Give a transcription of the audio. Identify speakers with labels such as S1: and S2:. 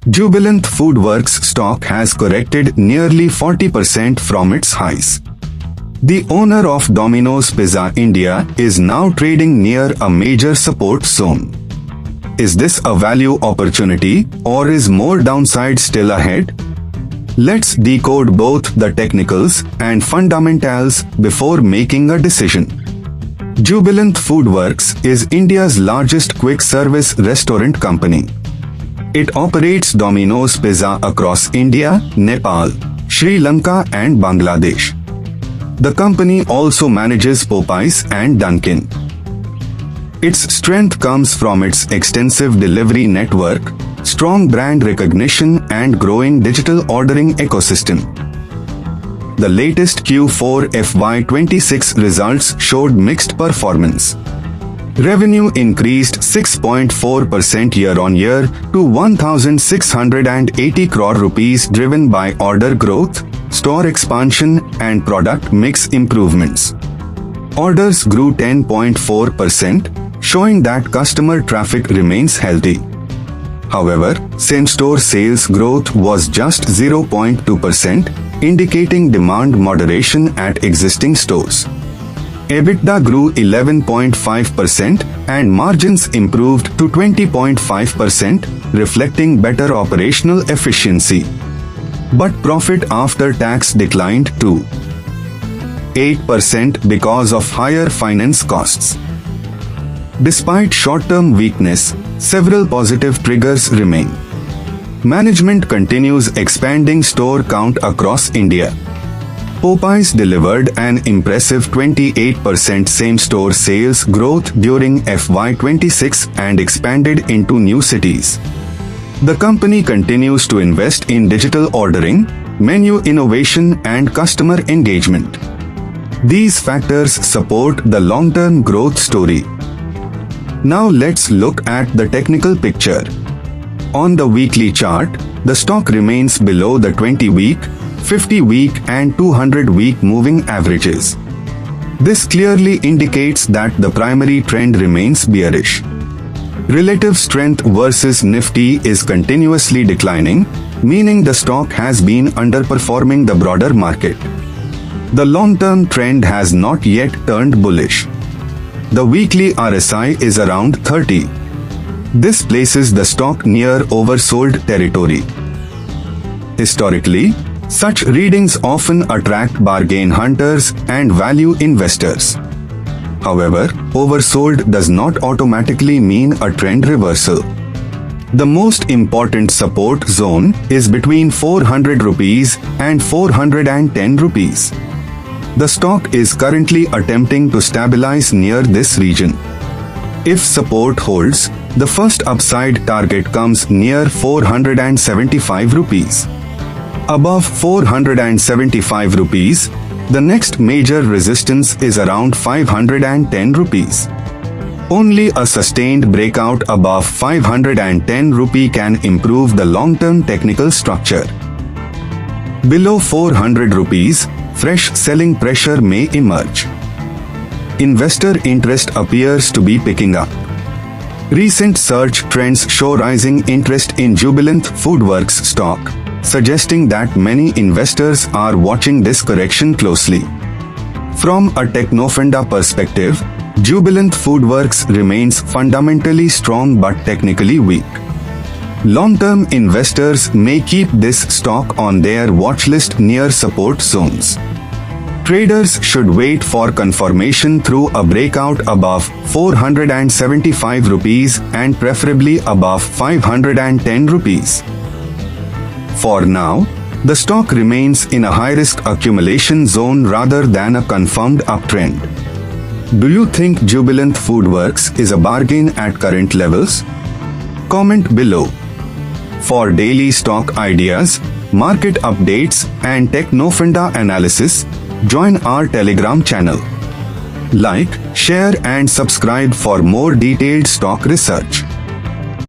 S1: Jubilant FoodWorks stock has corrected nearly 40% from its highs. The owner of Domino's Pizza India is now trading near a major support zone. Is this a value opportunity or is more downside still ahead? Let's decode both the technicals and fundamentals before making a decision. Jubilant FoodWorks is India's largest quick-service restaurant company. It operates Domino's Pizza across India, Nepal, Sri Lanka and Bangladesh. The company also manages Popeyes and Dunkin'. Its strength comes from its extensive delivery network, strong brand recognition and growing digital ordering ecosystem. The latest Q4 FY26 results showed mixed performance. Revenue increased 6.4% year-on-year to 1,680 crore rupees driven by order growth, store expansion and product mix improvements. Orders grew 10.4%, showing that customer traffic remains healthy. However, same-store sales growth was just 0.2%, indicating demand moderation at existing stores. EBITDA grew 11.5% and margins improved to 20.5%, reflecting better operational efficiency. But profit after tax declined to 8% because of higher finance costs. Despite short-term weakness, several positive triggers remain. Management continues expanding store count across India. Popeyes delivered an impressive 28% same-store sales growth during FY26 and expanded into new cities. The company continues to invest in digital ordering, menu innovation and customer engagement. These factors support the long-term growth story. Now let's look at the technical picture. On the weekly chart, the stock remains below the 20-week, 50-week and 200-week moving averages. This clearly indicates that the primary trend remains bearish. Relative strength versus Nifty is continuously declining, meaning the stock has been underperforming the broader market. The long-term trend has not yet turned bullish. The weekly RSI is around 30. This places the stock near oversold territory. Historically, such readings often attract bargain hunters and value investors. However, oversold does not automatically mean a trend reversal. The most important support zone is between 400 rupees and 410 rupees. The stock is currently attempting to stabilize near this region. If support holds, the first upside target comes near 475 rupees. Above 475 rupees, the next major resistance is around 510 rupees. Only a sustained breakout above 510 rupee can improve the long-term technical structure. Below 400 rupees, fresh selling pressure may emerge. Investor interest appears to be picking up. Recent search trends show rising interest in Jubilant FoodWorks stock, suggesting that many investors are watching this correction closely. From a TechnoFunda perspective, Jubilant FoodWorks remains fundamentally strong but technically weak. Long-term investors may keep this stock on their watchlist near support zones. Traders should wait for confirmation through a breakout above 475 rupees and preferably above 510 rupees. For now, the stock remains in a high-risk accumulation zone rather than a confirmed uptrend. Do you think Jubilant FoodWorks is a bargain at current levels? Comment below. For daily stock ideas, market updates and TechnoFunda Analysis, join our Telegram channel. Like, share and subscribe for more detailed stock research.